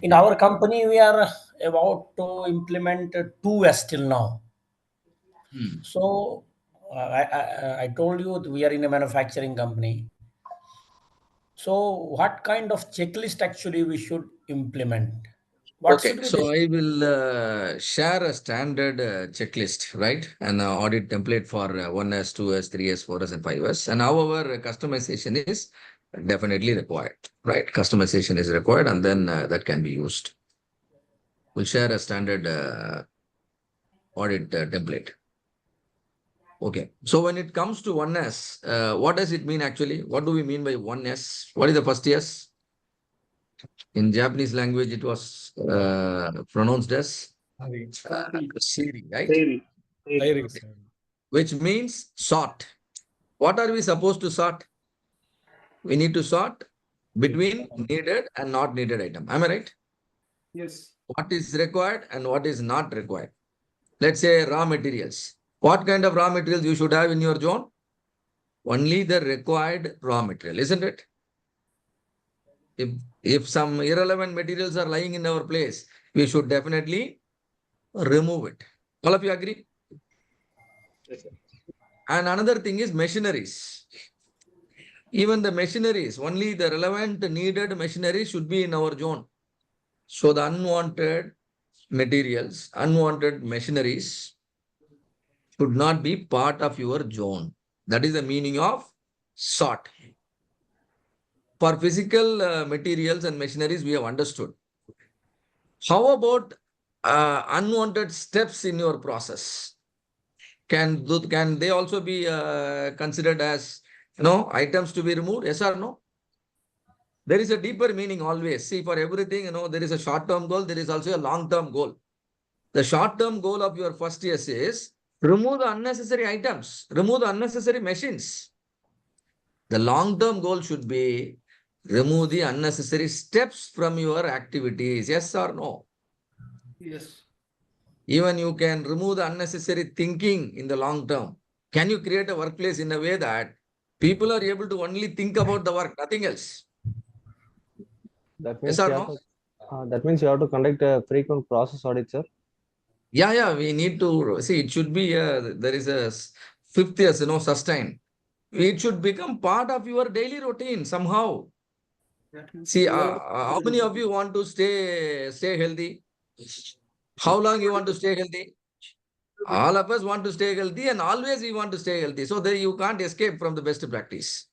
In our company, we are about to implement 2S till now. Hmm. So I told you that we are in a manufacturing company. So what kind of checklist actually we should implement? What Okay, should be so this? I will share a standard checklist, right? An audit template for 1S, 2S, 3S, 4S, and 5S. And however, customization is definitely required, right? Customization is required, and then that can be used. We'll share a standard audit template. Okay, so when it comes to 1S, what does it mean actually? What do we mean by 1S? What is the first S? In Japanese language, it was pronounced as Siri, right? Theory. Theory. Which means sort. What are we supposed to sort? We need to sort between needed and not needed item. Am I right? Yes. What is required and what is not required. Let's say raw materials. What kind of raw materials you should have in your zone? Only the required raw material, isn't it? If some irrelevant materials are lying in our place, we should definitely remove it. All of you agree? Yes, sir. And another thing is machineries. Even the machineries, only the relevant needed machinery should be in our zone. So the unwanted materials, unwanted machineries should not be part of your zone. That is the meaning of sort. For physical materials and machineries, we have understood. How about unwanted steps in your process? Can they also be considered as items to be removed? Yes or no? There is a deeper meaning always. See, for everything, there is a short-term goal. There is also a long-term goal. The short-term goal of your first year is remove the unnecessary items, remove the unnecessary machines. The long-term goal should be remove the unnecessary steps from your activities. Yes or no? Yes. Even you can remove the unnecessary thinking in the long term. Can you create a workplace in a way that people are able to only think about the work, nothing else? That Yes means or you have no? to. That means you have to conduct a frequent process audit, sir. Yeah, we need to see. It should be there is a fifth year, sustain. It should become part of your daily routine somehow. That means See, we have how many of you want to stay healthy? How long you want to stay healthy? All of us want to stay healthy, and always we want to stay healthy. So there you can't escape from the best practice.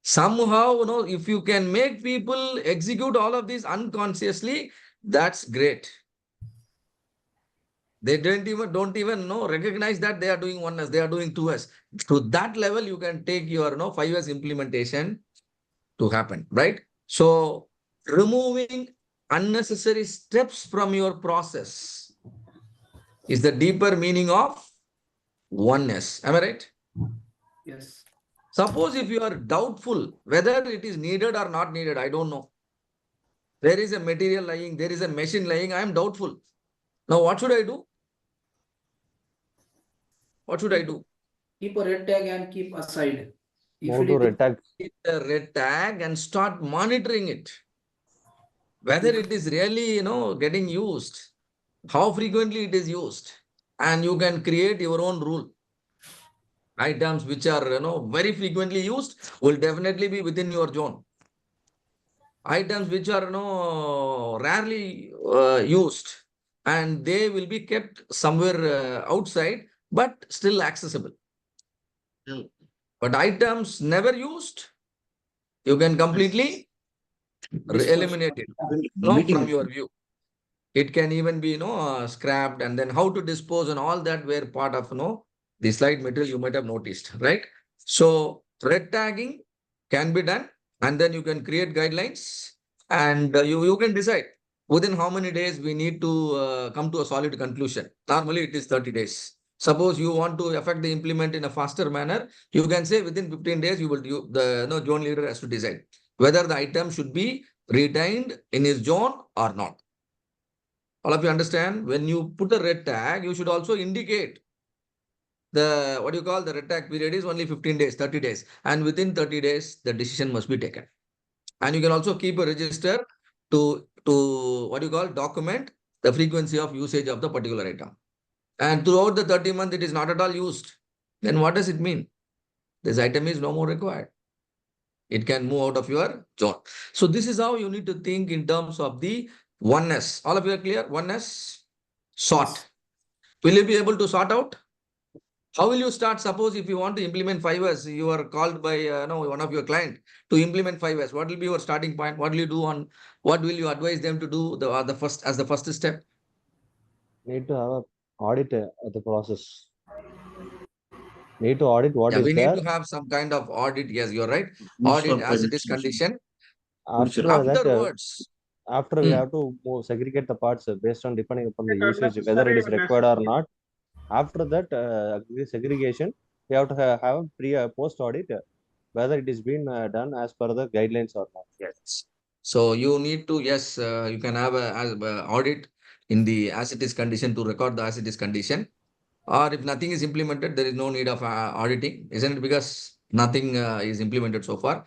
Somehow, if you can make people execute all of this unconsciously, that's great. They don't even recognize that they are doing 1S, they are doing 2S. To that level, you can take your 5S implementation to happen, right? So removing unnecessary steps from your process is the deeper meaning of 1S. Am I right? yes. Suppose if you are doubtful whether it is needed or not needed, I don't know. There is a material lying, there is a machine lying, I am doubtful. Now what should I do? What should I do? Keep a red tag and keep aside. If Move it to is red tag. Hit the red tag and start monitoring it. Whether it is really, getting used, how frequently it is used. And you can create your own rule. Items which are, very frequently used will definitely be within your zone. Items which are, rarely used and they will be kept somewhere outside, but still accessible. But items never used, you can completely dispersed. eliminate it from your view. It can even be, scrapped, and then how to dispose and all that were part of, the slide material you might have noticed, right? So red tagging can be done, and then you can create guidelines, and you can decide within how many days we need to come to a solid conclusion. Normally, it is 30 days. Suppose you want to affect the implement in a faster manner, you can say within 15 days, the zone leader has to decide whether the item should be retained in his zone or not. All of you understand? When you put a red tag, you should also indicate the red tag period is only 15 days, 30 days. And within 30 days, the decision must be taken. And you can also keep a register to what you call document the frequency of usage of the particular item. And throughout the 30 months, it is not at all used. Then what does it mean? This item is no more required. It can move out of your zone. So this is how you need to think in terms of the oneness. All of you are clear? Oneness, sort. Will you be able to sort out? How will you start? Suppose if you want to implement 5S, you are called by one of your client to implement 5S. What will be your starting point? What will you do on? What will you advise them to do the first step? Need to have a audit the process. Need to audit what Yeah, is we there. need to have some kind of audit. Yes, you're right. Use Audit for as it pilot is solution. condition. After Future. that, Afterwards, after we have to segregate the parts based on depending upon the usage, whether it is required or not. After that segregation, we have to have a post audit whether it is been done as per the guidelines or not. yes. So you need to, yes, you can have a audit in the as it is condition to record the as it is condition. Or if nothing is implemented, there is no need of auditing, isn't it? Because nothing is implemented so far.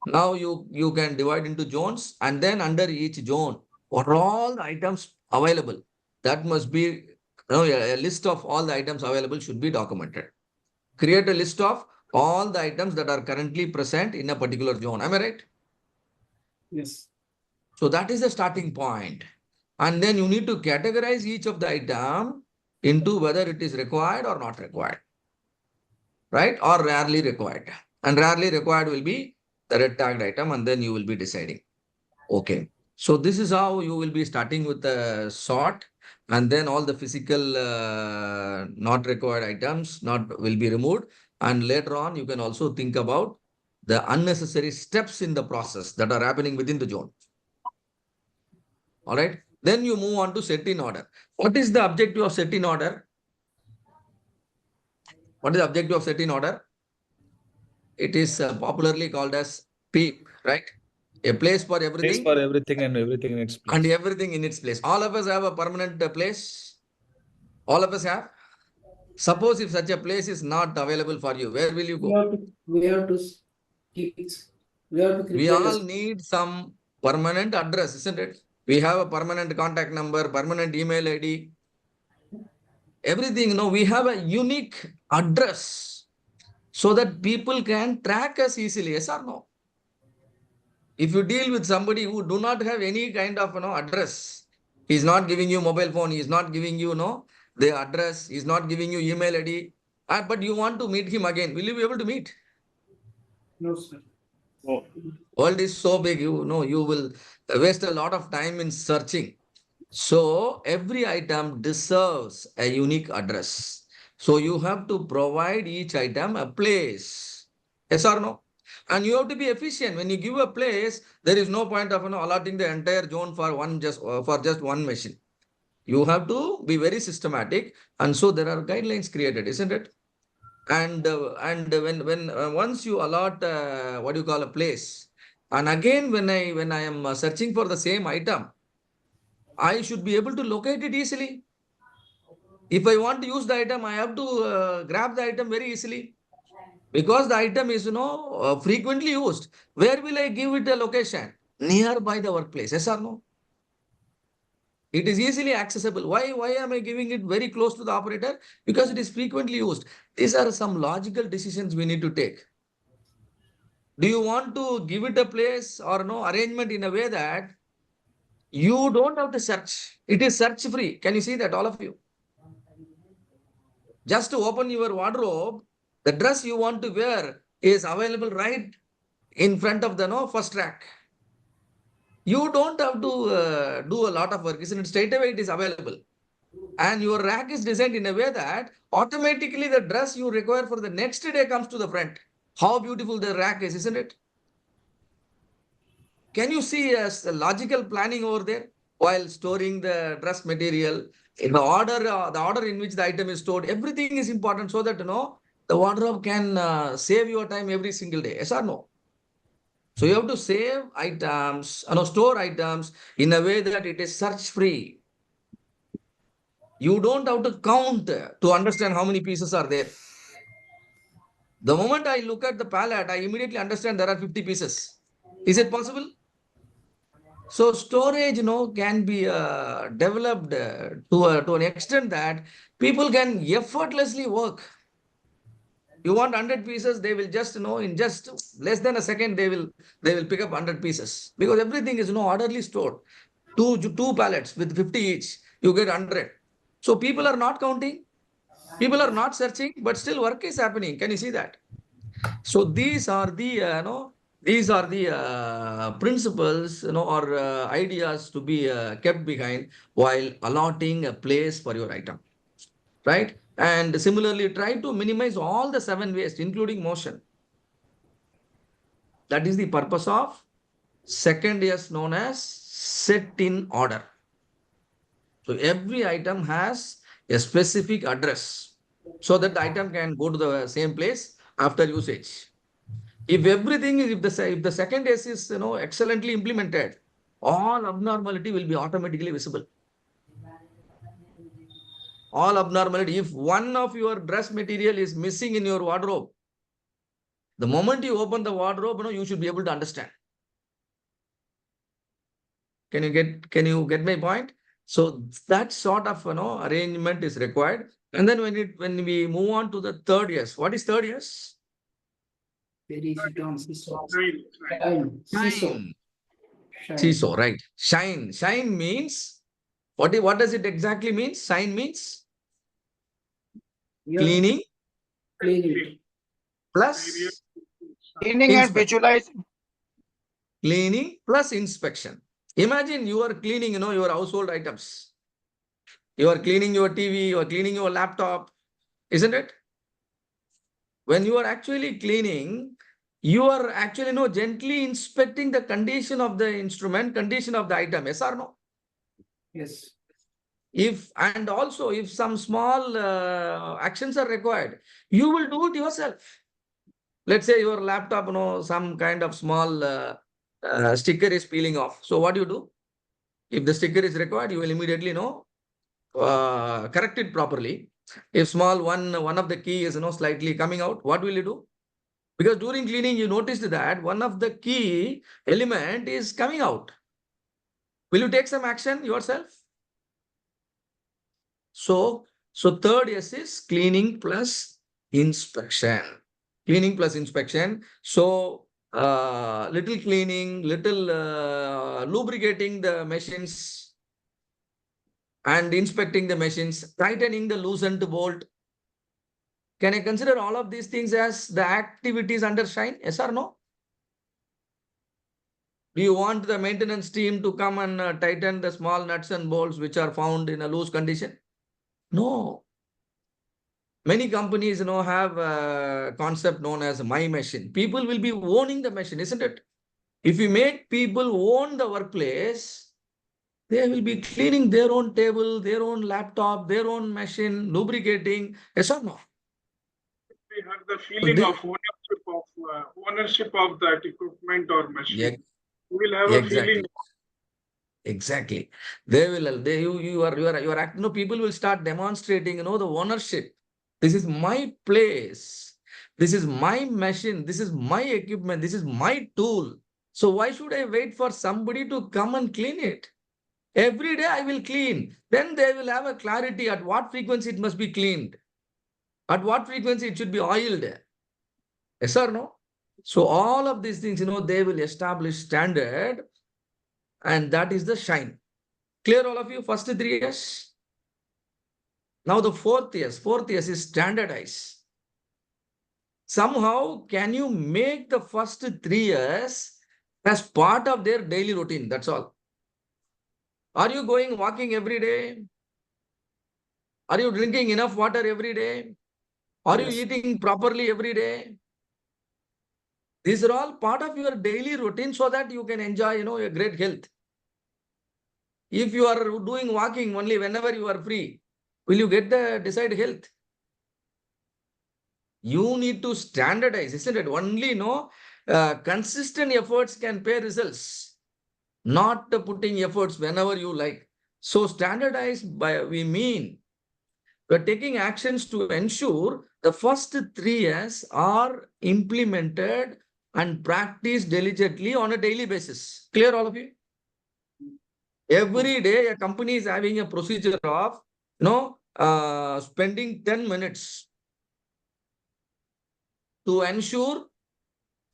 Now you can divide into zones, and then under each zone, what are all the items available? That must be, a list of all the items available should be documented. Create a list of all the items that are currently present in a particular zone. Am I right? Yes. So that is the starting point. And then you need to categorize each of the item into whether it is required or not required, right? Or rarely required. And rarely required will be the red tagged item, and then you will be deciding. Okay. So this is how you will be starting with the sort, and then all the physical not required items will be removed. And later on, you can also think about the unnecessary steps in the process that are happening within the zone. All right. Then you move on to set in order. What is the objective of set in order? What is the objective of set in order? It is popularly called as PEEP, right? A place for everything. Place for everything and everything in its place. And everything in its place. All of us have a permanent place. All of us have. Suppose if such a place is not available for you, where will you go? We have to keep it. We have to create We all need some permanent address, isn't it? We have a permanent contact number, permanent email ID. Everything, we have a unique address so that people can track us easily, yes or no? If you deal with somebody who do not have any kind of address, he is not giving you mobile phone, he is not giving you the address, he is not giving you email ID, but you want to meet him again, will you be able to meet? No, sir. Oh. World is so big, you will waste a lot of time in searching. So every item deserves a unique address. So you have to provide each item a place. Yes or no? And you have to be efficient. When you give a place, there is no point of allotting the entire zone for just one machine. You have to be very systematic, and so there are guidelines created, isn't it? And when once you allot what you call a place, and again when I am searching for the same item, I should be able to locate it easily. If I want to use the item, I have to grab the item very easily. Because the item is frequently used. Where will I give it a location? Nearby the workplace, yes or no? It is easily accessible. Why am I giving it very close to the operator? Because it is frequently used. These are some logical decisions we need to take. Do you want to give it a place or arrangement in a way that you don't have to search? It is search free. Can you see that, all of you? Just to open your wardrobe, the dress you want to wear is available right in front of the first rack. You don't have to do a lot of work, isn't it? Straight away it is available. And your rack is designed in a way that automatically the dress you require for the next day comes to the front. How beautiful the rack is, isn't it? Can you see a logical planning over there while storing the dress material? In the order in which the item is stored, everything is important so that the wardrobe can save your time every single day. Yes or no? So you have to save items, store items in a way that it is search free. You don't have to count to understand how many pieces are there. The moment I look at the palette, I immediately understand there are 50 pieces. Is it possible? So storage, can be developed to an extent that people can effortlessly work. You want 100 pieces, they will just, in just less than a second, they will pick up 100 pieces because everything is, orderly stored. Two pallets with 50 each, you get 100. So people are not counting, people are not searching, but still work is happening. Can you see that? So these are the, principles, or ideas to be kept behind while allotting a place for your item, right? And similarly, try to minimize all the 7 waste, including motion. That is the purpose of second S known as set in order. So every item has a specific address so that the item can go to the same place after usage. If everything is, if the second S is, excellently implemented, all abnormality will be automatically visible. All abnormality. If one of your dress material is missing in your wardrobe, the moment you open the wardrobe, you should be able to understand. Can you get my point? So that sort of, arrangement is required. And then when we move on to the third S, what is third S? Very sit on seesaw. Shine. Shine. Seesaw. Shine. Shine. Seesaw, right? Shine. Shine means, what does it exactly mean? Shine means You have to cleaning clean it. plus Cleaning and inspection. visualizing. Cleaning plus inspection. Imagine you are cleaning, your household items. You are cleaning your TV, you are cleaning your laptop, isn't it? When you are actually cleaning, you are actually, gently inspecting the condition of the instrument, condition of the item. Yes or no? Yes. And also if some small actions are required, you will do it yourself. Let's say your laptop, some kind of small sticker is peeling off. So what do you do? If the sticker is required, you will immediately correct it properly. If small one of the key is slightly coming out, what will you do? Because during cleaning, you noticed that one of the key element is coming out. Will you take some action yourself? So third S is cleaning plus inspection. Cleaning plus inspection. So little cleaning, little lubricating the machines and inspecting the machines, tightening the loosened bolt. Can I consider all of these things as the activities under Shine? Yes or no? Do you want the maintenance team to come and tighten the small nuts and bolts which are found in a loose condition? No. Many companies, have a concept known as my machine. People will be owning the machine, isn't it? If you make people own the workplace, they will be cleaning their own table, their own laptop, their own machine, lubricating. Yes or no? We have the feeling of ownership of that equipment or machine. We will have a feeling. Exactly. You are acting. People will start demonstrating, the ownership. This is my place. This is my machine. This is my equipment. This is my tool. So why should I wait for somebody to come and clean it? Every day I will clean. Then they will have a clarity at what frequency it must be cleaned. At what frequency it should be oiled. Yes or no? So all of these things, they will establish standard, and that is the Shine. Clear all of you? First 3 years. Now the fourth years is standardize. Somehow, can you make the first 3 years as part of their daily routine? That's all. Are you walking every day? Are you drinking enough water every day? Are you eating properly every day? These are all part of your daily routine so that you can enjoy, a great health. If you are doing walking only whenever you are free, will you get the desired health? You need to standardize, isn't it? Only, consistent efforts can pay results, not putting efforts whenever you like. So standardize we mean we're taking actions to ensure the first 3 years are implemented and practiced diligently on a daily basis. Clear all of you? Every day, a company is having a procedure of, spending 10 minutes to ensure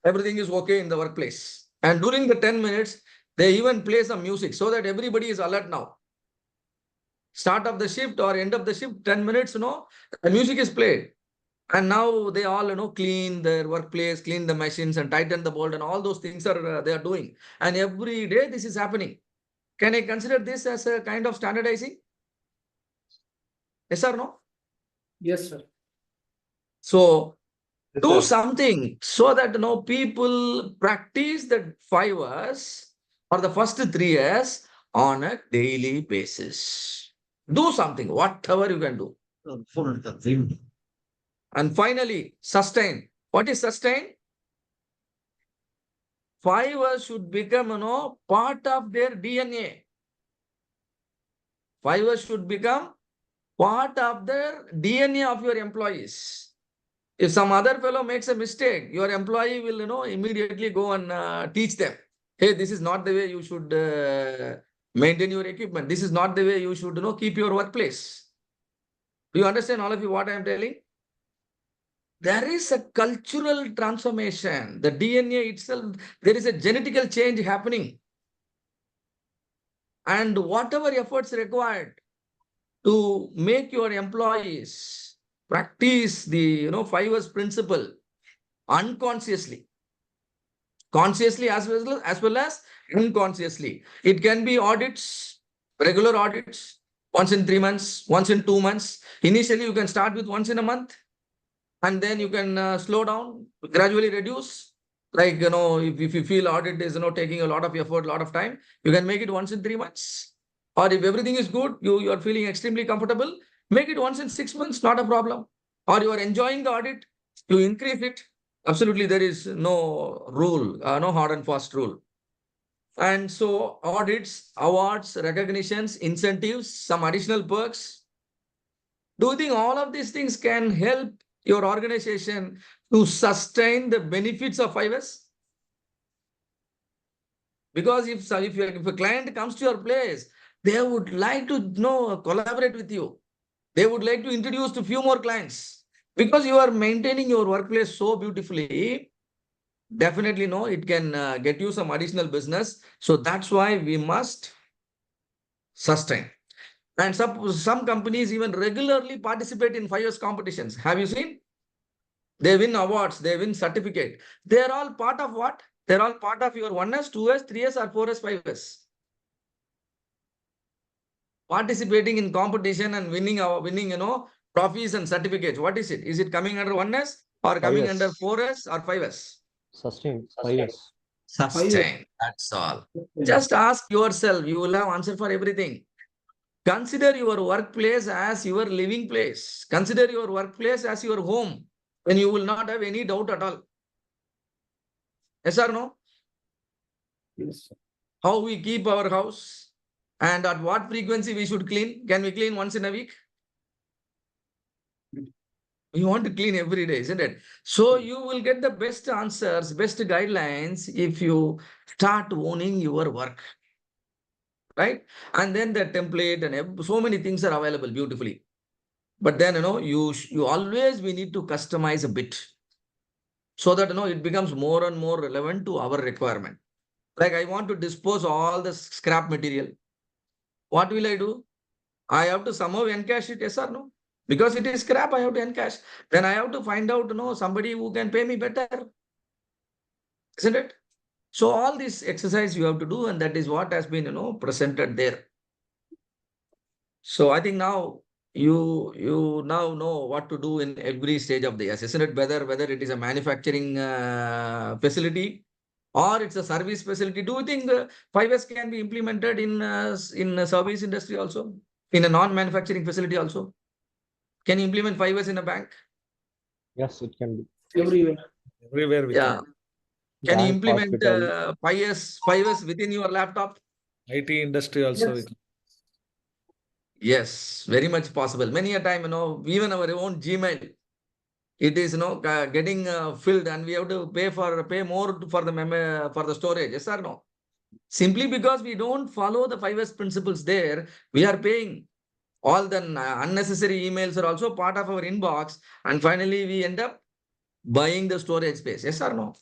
everything is okay in the workplace. And during the 10 minutes, they even play some music so that everybody is alert now. Start of the shift or end of the shift, 10 minutes, the music is played. And now they all, clean their workplace, clean the machines and tighten the bolt and all those things they are doing. And every day this is happening. Can I consider this as a kind of standardizing? Yes or no? Yes, sir. So Yes, do sir. something so that people practice the 5 hours or the first 3 years on a daily basis. Do something, whatever you can do. And finally, sustain. What is sustain? 5 hours should become, part of their DNA. 5 hours should become part of the DNA of your employees. If some other fellow makes a mistake, your employee will, immediately go and teach them. Hey, this is not the way you should maintain your equipment. This is not the way you should, keep your workplace. Do you understand, all of you, what I am telling? There is a cultural transformation. The DNA itself, there is a genetical change happening. And whatever efforts required to make your employees practice the 5 Hours principle unconsciously, consciously as well as unconsciously. It can be audits, regular audits, once in 3 months, once in 2 months. Initially, you can start with once in a month, and then you can slow down, gradually reduce. Like, if you feel audit is taking a lot of effort, a lot of time, you can make it once in 3 months. Or if everything is good, you are feeling extremely comfortable, make it once in 6 months, not a problem. Or you are enjoying the audit, you increase it. Absolutely, there is no rule, no hard and fast rule. And so audits, awards, recognitions, incentives, some additional perks. Do you think all of these things can help your organization to sustain the benefits of 5 Hours? Because if a client comes to your place, they would like to collaborate with you. They would like to introduce to few more clients. Because you are maintaining your workplace so beautifully, definitely it can get you some additional business. So that's why we must sustain. And some companies even regularly participate in 5 Hours competitions. Have you seen? They win awards, they win certificate. They are all part of what? They're all part of your 1S, 2S, 3S or 4S, 5S. Participating in competition and winning, trophies and certificates. What is it? Is it coming under 1S or coming 5S. under 4S or 5S? Sustain. 5S. Sustain. That's all. Just ask yourself. You will have answer for everything. Consider your workplace as your living place. Consider your workplace as your home. Then you will not have any doubt at all. Yes or no? Yes, sir. How we keep our house and at what frequency we should clean. Can we clean once in a week? We want to clean every day, isn't it? So you will get the best answers, best guidelines if you start owning your work. Right? And then the template and so many things are available beautifully. But then, you always, we need to customize a bit so that, it becomes more and more relevant to our requirement. Like I want to dispose all the scrap material. What will I do? I have to somehow encash it, yes or no? Because it is scrap, I have to encash. Then I have to find out, somebody who can pay me better. Isn't it? So all this exercise you have to do, and that is what has been, presented there. So I think now you now know what to do in every stage of the yes, isn't it? Whether it is a manufacturing facility or it's a service facility. Do you think 5S can be implemented in a service industry also? In a non-manufacturing facility also? Can you implement 5S in a bank? Yes, it can be. Everywhere. Everywhere we Yeah. Can you Bank, implement hospital. 5S within your laptop? can. IT industry also. Yes. Yes, very much possible. Many a time, even our own Gmail, it is, getting filled, and we have to pay more for the storage. Yes or no? Simply because we don't follow the 5S principles there, we are paying. All the unnecessary emails are also part of our inbox. And finally, we end up buying the storage space. Yes or no?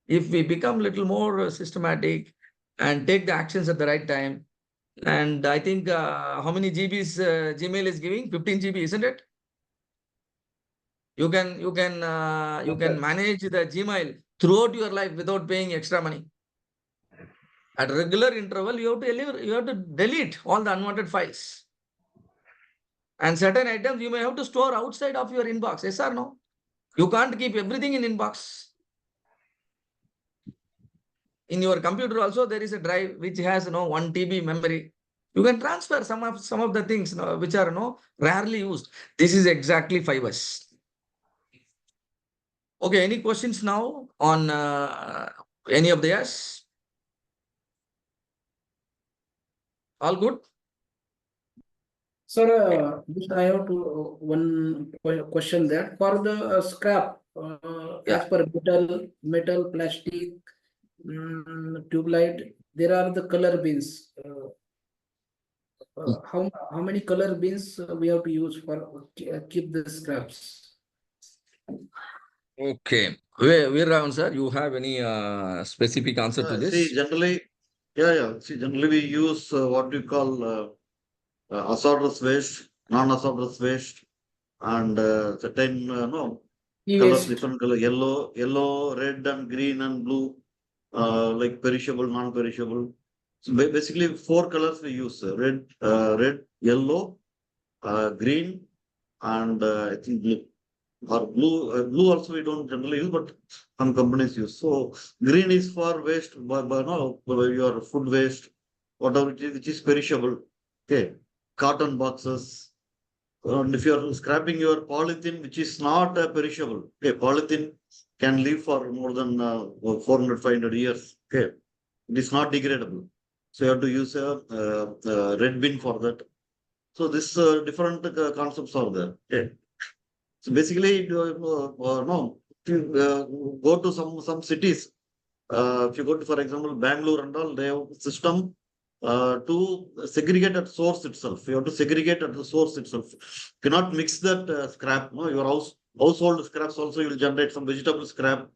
If we become little more systematic and take the actions at the right time, and I think how many GBs Gmail is giving? 15 GB, isn't it? You can manage the Gmail throughout your life without paying extra money. At regular interval, you have to delete all the unwanted files. And certain items you may have to store outside of your inbox. Yes or no? You can't keep everything in inbox. In your computer also, there is a drive which has 1 TB memory. You can transfer some of the things which are rarely used. This is exactly 5S. Okay, any questions now on any of the yes? All good? Sir, just I have to one question there for the scrap Yeah. as per metal, plastic, tube light. There are the color bins. How many color bins we have to use for keep the scraps? Okay. Veeravan sir, you have any specific answer to this? See, generally, See, generally we use what we call hazardous waste, non-hazardous waste, and certain colors, E-waste. different color, yellow, red, and green and blue, like perishable, non-perishable. So basically, 4 colors we use: red, yellow, green, and I think blue. Or blue also we don't generally use, but some companies use. So green is for waste, your food waste, whatever it is, which is perishable. Okay, cotton boxes. And if you are scrapping your polythene, which is not perishable, okay, polythene can live for more than 400, 500 years. Okay, it is not degradable. So you have to use a red bin for that. So this different concepts are there. Okay. So basically, no, if you go to some cities, if you go to, for example, Bangalore and all, they have a system to segregate at source itself. You have to segregate at the source itself. You cannot mix that scrap. No, your household scraps also you will generate some vegetable scrap,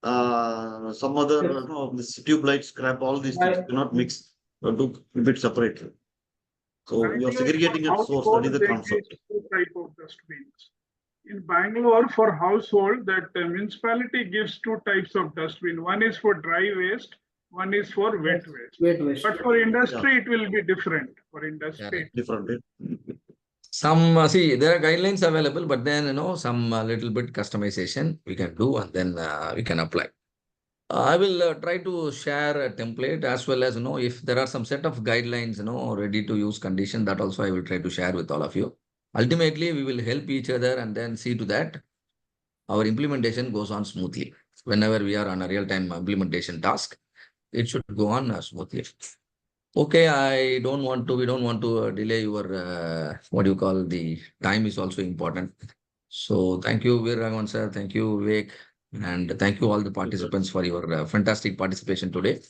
some other this tube light scrap. All these things you cannot mix. You have to keep it separately. So you are segregating at source. That is the concept. 2 type of dustbins. In Bangalore, for household, that municipality gives 2 types of dustbin. One is for dry waste, one is for wet waste. Wet waste. But for industry, it will be different. For industry, Different. Some see there are guidelines available, but then some little bit customization we can do, and then we can apply. I will try to share a template as well as if there are some set of guidelines ready to use condition, that also I will try to share with all of you. Ultimately, we will help each other and then see to that our implementation goes on smoothly. Whenever we are on a real-time implementation task, it should go on smoothly. Okay, we don't want to delay your, what you call, the time is also important. So thank you, Veeravan sir. Thank you, Vivek. And thank you all the participants for your fantastic participation today.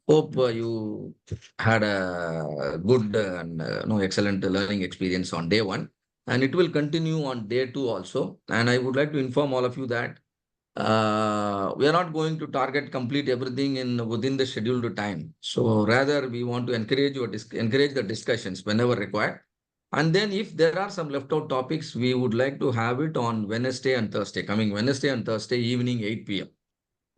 Hope you had a good and excellent learning experience on day 1. And it will continue on day 2 also. And I would like to inform all of you that we are not going to target complete everything within the scheduled time. So rather, we want to encourage the discussions whenever required. And then if there are some left out topics, we would like to have it on Wednesday and Thursday, coming Wednesday and Thursday evening 8 p.m.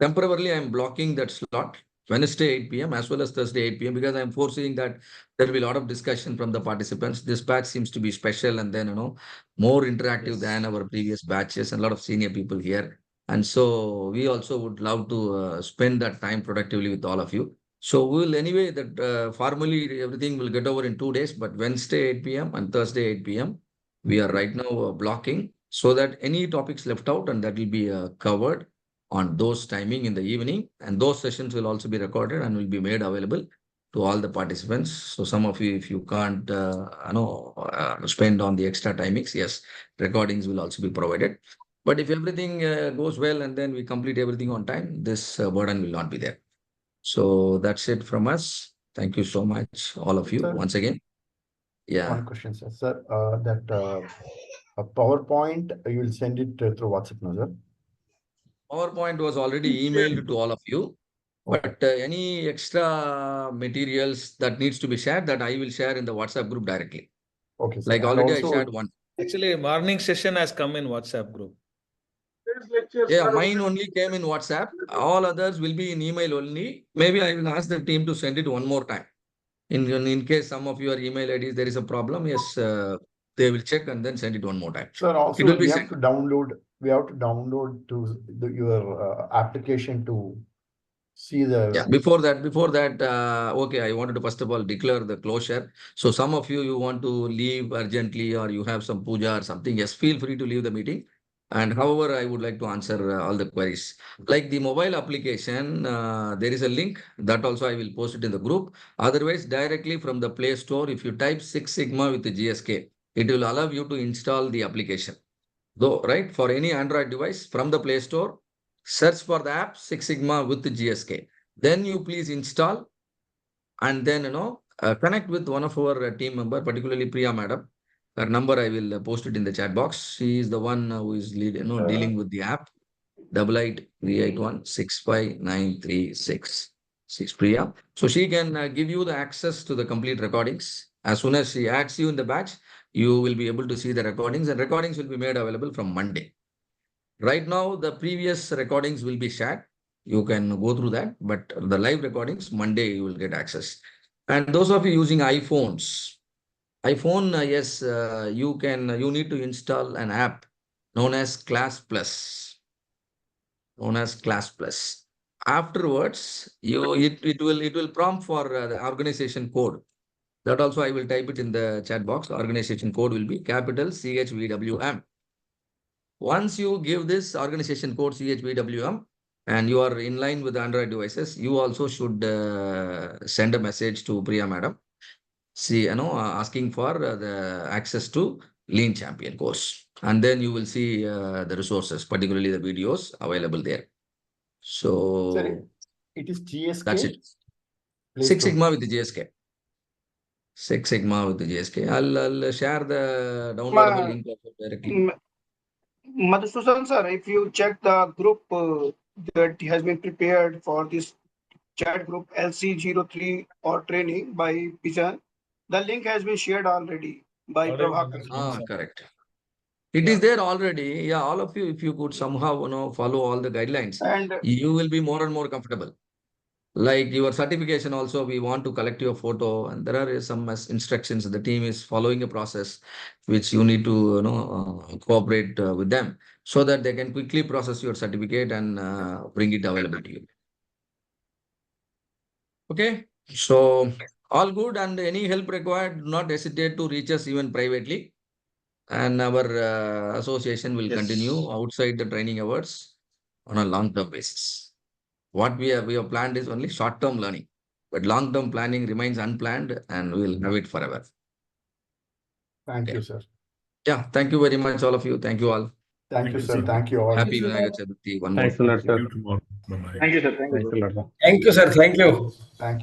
Temporarily, I'm blocking that slot, Wednesday 8 p.m. as well as Thursday 8 p.m. because I'm foreseeing that there will be a lot of discussion from the participants. This batch seems to be special and then, more interactive than our previous batches and a lot of senior people here. And so we also would love to spend that time productively with all of you. So we will anyway that formally everything will get over in 2 days, but Wednesday 8 p.m. and Thursday 8 p.m. we are right now blocking so that any topics left out and that will be covered on those timing in the evening, and those sessions will also be recorded and will be made available to all the participants. So some of you, if you can't spend on the extra timings, yes, recordings will also be provided. But if everything goes well and then we complete everything on time, this burden will not be there. So that's it from us. Thank you so much, all of you, Sir. once again. Yeah. One question, sir. Sir, a PowerPoint, you will send it through WhatsApp, no, sir? PowerPoint was already emailed to all of you. But any extra materials that needs to be shared, that I will share in the WhatsApp group directly. Okay, sir. Like And already I also- shared one. Actually, morning session has come in WhatsApp group. Today's lectures Yeah, are mine already- only came in WhatsApp. All others will be in email only. Maybe I will ask the team to send it one more time. In case some of your email IDs there is a problem, yes, they will check and then send it one more time. Sir, also It will be we have sent. to download your application to see the. Yeah, before that, okay, I wanted to first of all declare the closure. So some of you want to leave urgently or you have some puja or something, yes, feel free to leave the meeting. And however, I would like to answer all the queries. Like the mobile application, there is a link that also I will post it in the group. Otherwise, directly from the Play Store, if you type Six Sigma with the GSK, it will allow you to install the application. Though, right, for any Android device from the Play Store, search for the app Six Sigma with the GSK. Then you please install and then, connect with one of our team member, particularly Priya madam. Her number I will post it in the chat box. She is the one who is dealing with the app. 8838165936. Priya. So she can give you the access to the complete recordings. As soon as she adds you in the batch, you will be able to see the recordings, and recordings will be made available from Monday. Right now, the previous recordings will be shared. You can go through that, but the live recordings, Monday, you will get access. And those of you using iPhones, yes, you need to install an app known as Class Plus. Afterwards, it will prompt for the organization code. That also I will type it in the chat box. Organization code will be capital CHVWM. Once you give this organization code CHVWM and you are in line with the Android devices, you also should send a message to Priya madam. Asking for the access to Lean Champion course. And then you will see the resources, particularly the videos available there. So Sir, it is GSK. that's it. Play Six Store. Sigma with the GSK. Six Sigma with the GSK. I'll share the downloadable link also directly. Madhusudan sir, if you check the group that has been prepared for this chat group LC03 or training by Bijan, the link has been shared already by Prabhakar. Correct. It is there already. Yeah, all of you, if you could somehow follow all the guidelines, And you will be more and more comfortable. Like your certification also, we want to collect your photo, and there are some instructions. The team is following a process which you need to cooperate with them so that they can quickly process your certificate and bring it available to you. Okay, so all good, and any help required, do not hesitate to reach us even privately. And our association will continue outside the training hours on a long-term basis. What we have planned is only short-term learning, but long-term planning remains unplanned, and we will have it forever. Thank you, sir. Yeah, thank you very much, all of you. Thank you all. Thank you, sir. Thank you all. Happy Vinayak Chaturthi. One more. Thanks a lot, sir. Thank you, sir. Thank you. Thanks a lot, sir. Thank you, sir. Thank you. Thank you.